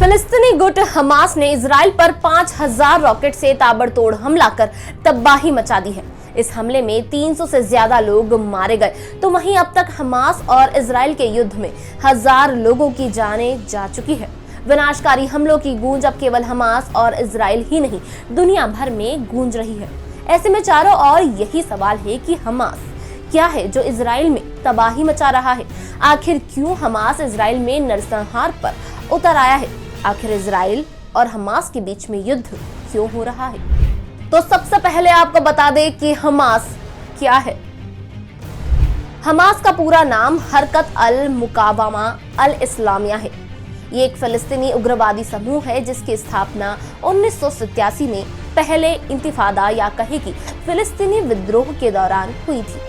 फिलिस्तीनी गुट हमास ने इजराइल पर 5000 रॉकेट से ताबड़तोड़ हमला कर तबाही मचा दी है। इस हमले में 300 से ज्यादा लोग मारे गए, तो वहीं अब तक हमास और इजराइल के युद्ध में 1000 लोगों की जानें जा चुकी है। विनाशकारी हमलों की गूंज अब केवल हमास और इजराइल ही नहीं, दुनिया भर में गूंज रही है। ऐसे में चारों ओर यही सवाल है कि हमास क्या है जो इजराइल में तबाही मचा रहा है। आखिर क्यों हमास इजराइल में नरसंहार पर उतर आया है? आखिर इजराइल और हमास के बीच में युद्ध क्यों हो रहा है? तो सबसे पहले आपको बता दें कि हमास क्या है। हमास का पूरा नाम हरकत अल मुकावमा अल इस्लामिया है। ये एक फिलिस्तीनी उग्रवादी समूह है जिसकी स्थापना 1987 में पहले इंतिफादा या कहे कि फिलिस्तीनी विद्रोह के दौरान हुई थी।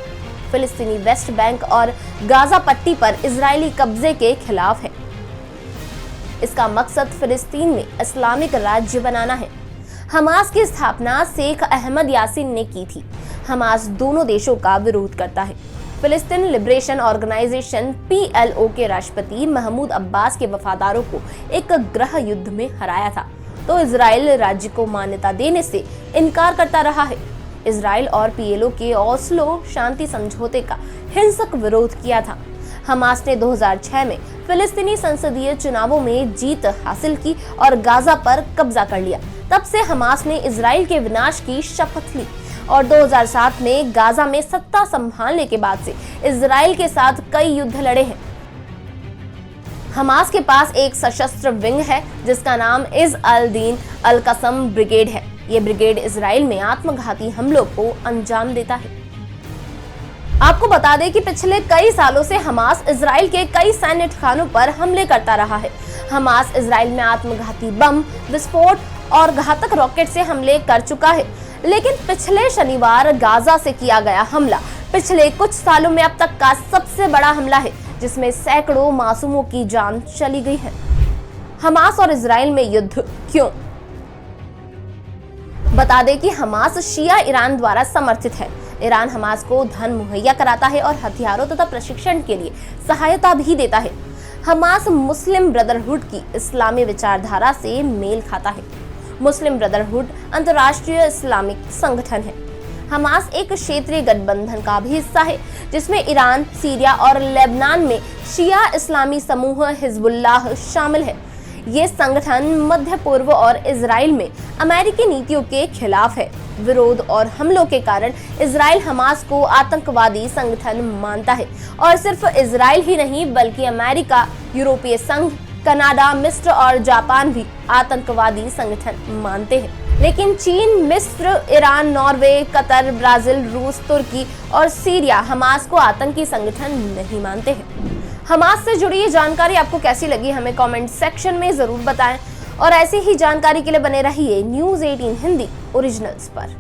फिलिस्तीनी वेस्ट बैंक और गाजा पट्टी पर इजरायली कब्जे के खिलाफ है। इसका मकसद फिलिस्तीन में इस्लामिक राज्य बनाना है। हमास की स्थापना शेख अहमद यासीन ने की थी। हमास दोनों देशों का विरोध करता है। फिलिस्तीन लिबरेशन ऑर्गेनाइजेशन PLO के राष्ट्रपति महमूद अब्बास के वफादारों को एक गृह युद्ध में हराया था, तो इजराइल राज्य को मान्यता देने से इनकार करता रहा है। इजराइल और PLO के ओस्लो शांति समझौते का हिंसक विरोध किया था। हमास ने 2006 में फिलिस्तीनी संसदीय चुनावों में जीत हासिल की और गाजा पर कब्जा कर लिया। तब से हमास ने इजराइल के विनाश की शपथ ली और 2007 में गाजा में सत्ता संभालने के बाद से इजराइल के साथ कई युद्ध लड़े हैं। हमास के पास एक सशस्त्र विंग है जिसका नाम इज अल दीन अल कसम ब्रिगेड है। ये ब्रिगेड इजराइल में आत्मघाती हमलों को अंजाम देता है। आपको बता दें कि पिछले कई सालों से हमास इजराइल के कई सैन्य ठिकानों पर हमले करता रहा है। हमास इजराइल में आत्मघाती बम, विस्फोट और घातक रॉकेट से हमले कर चुका है, लेकिन पिछले शनिवार गाजा से किया गया हमला पिछले कुछ सालों में अब तक का सबसे बड़ा हमला है, जिसमें सैकड़ों मासूमों की जान चली गई है। हमास और इजराइल में युद्ध क्यों? बता दें कि हमास शिया ईरान द्वारा समर्थित है। ईरान हमास को धन मुहैया कराता है और हथियारों तथा प्रशिक्षण के लिए सहायता भी देता है। हमास मुस्लिम ब्रदरहुड की इस्लामी विचारधारा से मेल खाता है। मुस्लिम ब्रदरहुड अंतर्राष्ट्रीय इस्लामिक संगठन है। हमास एक क्षेत्रीय गठबंधन का भी हिस्सा है जिसमें ईरान, सीरिया और लेबनान में शिया इस्लामी समूह हिजबुल्लाह शामिल है। ये संगठन मध्य पूर्व और इजराइल में अमेरिकी नीतियों के खिलाफ है। विरोध और हमलों के कारण इजराइल हमास को आतंकवादी संगठन मानता है और सिर्फ इजराइल ही नहीं बल्कि अमेरिका, यूरोपीय संघ, कनाडा, मिस्र और जापान भी आतंकवादी संगठन मानते हैं। लेकिन चीन, मिस्र, ईरान, नॉर्वे, कतर, ब्राजील, रूस, तुर्की और सीरिया हमास को आतंकी संगठन नहीं मानते हैं। हमास से जुड़ी ये जानकारी आपको कैसी लगी हमें कमेंट सेक्शन में जरूर बताएं और ऐसी ही जानकारी के लिए बने रहिए न्यूज़ 18 हिंदी ओरिजिनल्स पर।